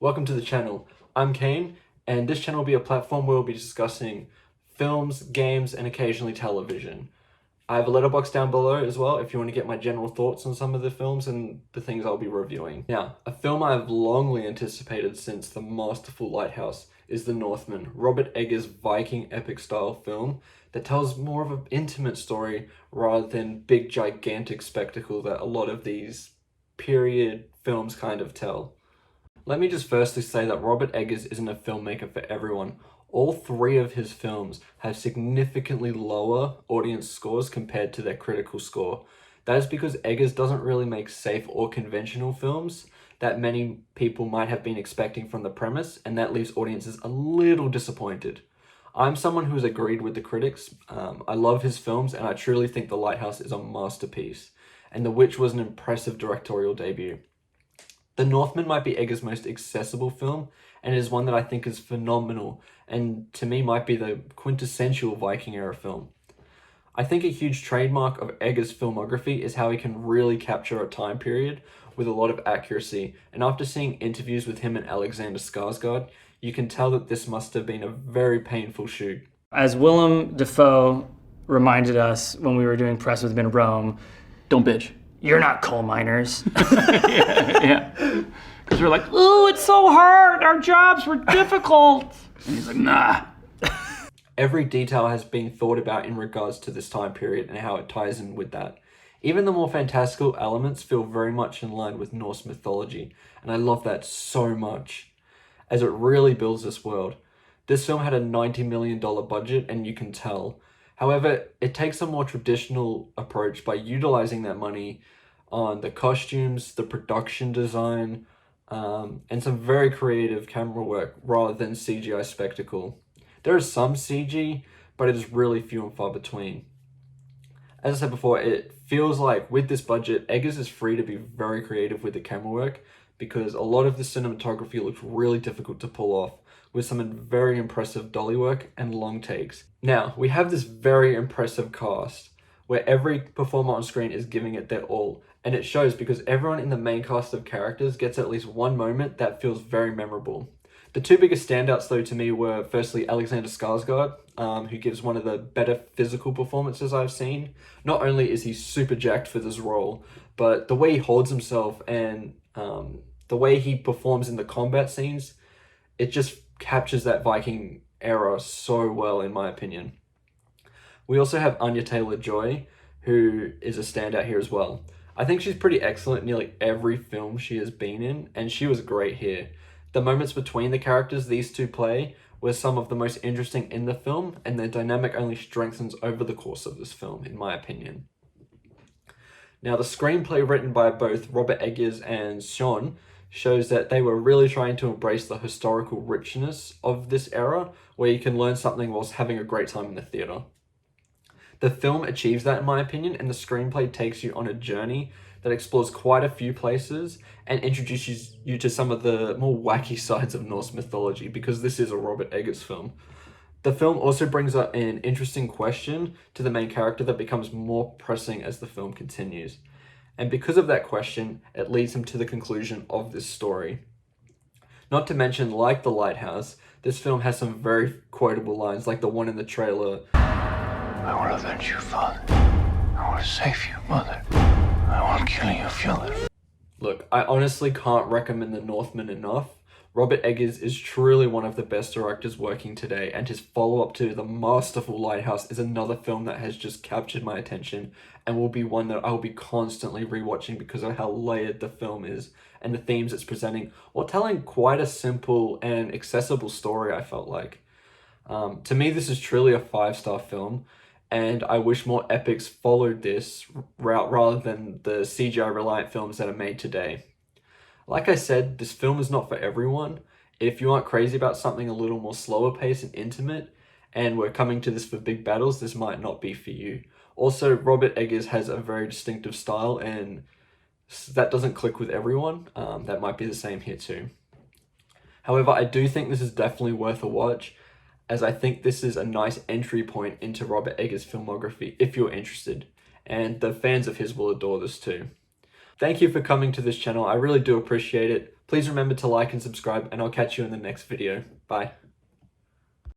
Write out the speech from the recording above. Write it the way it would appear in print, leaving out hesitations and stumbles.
Welcome to the channel. I'm Kane, and this channel will be a platform where we'll be discussing films, games, and occasionally television. I have a letterbox down below as well if you want to get my general thoughts on some of the films and the things I'll be reviewing. Now, a film I've longly anticipated since The Masterful Lighthouse is The Northman, Robert Eggers' Viking epic-style film that tells more of an intimate story rather than big, gigantic spectacle that a lot of these period films kind of tell. Let me just firstly say that Robert Eggers isn't a filmmaker for everyone. All three of his films have significantly lower audience scores compared to their critical score. That is because Eggers doesn't really make safe or conventional films that many people might have been expecting from the premise, and that leaves audiences a little disappointed. I'm someone who's agreed with the critics. I love his films, and I truly think The Lighthouse is a masterpiece, and The Witch was an impressive directorial debut. The Northman might be Eggers' most accessible film, and it is one that I think is phenomenal, and to me might be the quintessential Viking era film. I think a huge trademark of Eggers' filmography is how he can really capture a time period with a lot of accuracy, and after seeing interviews with him and Alexander Skarsgård, you can tell that this must have been a very painful shoot. As Willem Dafoe reminded us when we were doing press with him in Rome, Don't bitch. you're not coal miners. Yeah. Because we're like, ooh, it's so hard. Our jobs were difficult. And he's like, nah. Every detail has been thought about in regards to this time period and how it ties in with that. Even the more fantastical elements feel very much in line with Norse mythology, and I love that so much, as it really builds this world. This film had a $90 million budget, and you can tell. However, it takes a more traditional approach by utilizing that money on the costumes, the production design, and some very creative camera work rather than CGI spectacle. There is some CG, but it is really few and far between. As I said before, it feels like with this budget, Eggers is free to be very creative with the camera work because a lot of the cinematography looks really difficult to pull off, with some very impressive dolly work and long takes. Now, we have this very impressive cast, where every performer on screen is giving it their all, and it shows because everyone in the main cast of characters gets at least one moment that feels very memorable. The two biggest standouts though to me were firstly Alexander Skarsgård, who gives one of the better physical performances I've seen. Not only is he super jacked for this role, but the way he holds himself and the way he performs in the combat scenes, it just captures that Viking era so well in my opinion. We also have Anya Taylor-Joy, who is a standout here as well. I think she's pretty excellent in nearly every film she has been in, and she was great here. The moments between the characters these two play were some of the most interesting in the film, and their dynamic only strengthens over the course of this film, in my opinion. Now, the screenplay written by both Robert Eggers and Sean shows that they were really trying to embrace the historical richness of this era, where you can learn something whilst having a great time in the theatre. The film achieves that in my opinion, and the screenplay takes you on a journey that explores quite a few places and introduces you to some of the more wacky sides of Norse mythology, because this is a Robert Eggers film. The film also brings up an interesting question to the main character that becomes more pressing as the film continues. And because of that question, it leads him to the conclusion of this story. Not to mention, like The Lighthouse, this film has some very quotable lines, like the one in the trailer. I will avenge you, father. I will save you, mother. I will kill you if you live. Look, I honestly can't recommend The Northman enough. Robert Eggers is truly one of the best directors working today, and his follow-up to The Masterful Lighthouse is another film that has just captured my attention and will be one that I will be constantly rewatching because of how layered the film is and the themes it's presenting, while telling quite a simple and accessible story, I felt like. To me, this is truly a 5-star film, and I wish more epics followed this route rather than the CGI-reliant films that are made today. Like I said, this film is not for everyone. If you aren't crazy about something a little more slower paced and intimate, and we're coming to this for big battles, this might not be for you. Also, Robert Eggers has a very distinctive style, and that doesn't click with everyone. That might be the same here too. However, I do think this is definitely worth a watch, as I think this is a nice entry point into Robert Eggers' filmography if you're interested, and the fans of his will adore this too. Thank you for coming to this channel. I really do appreciate it. Please remember to like and subscribe, and I'll catch you in the next video. Bye.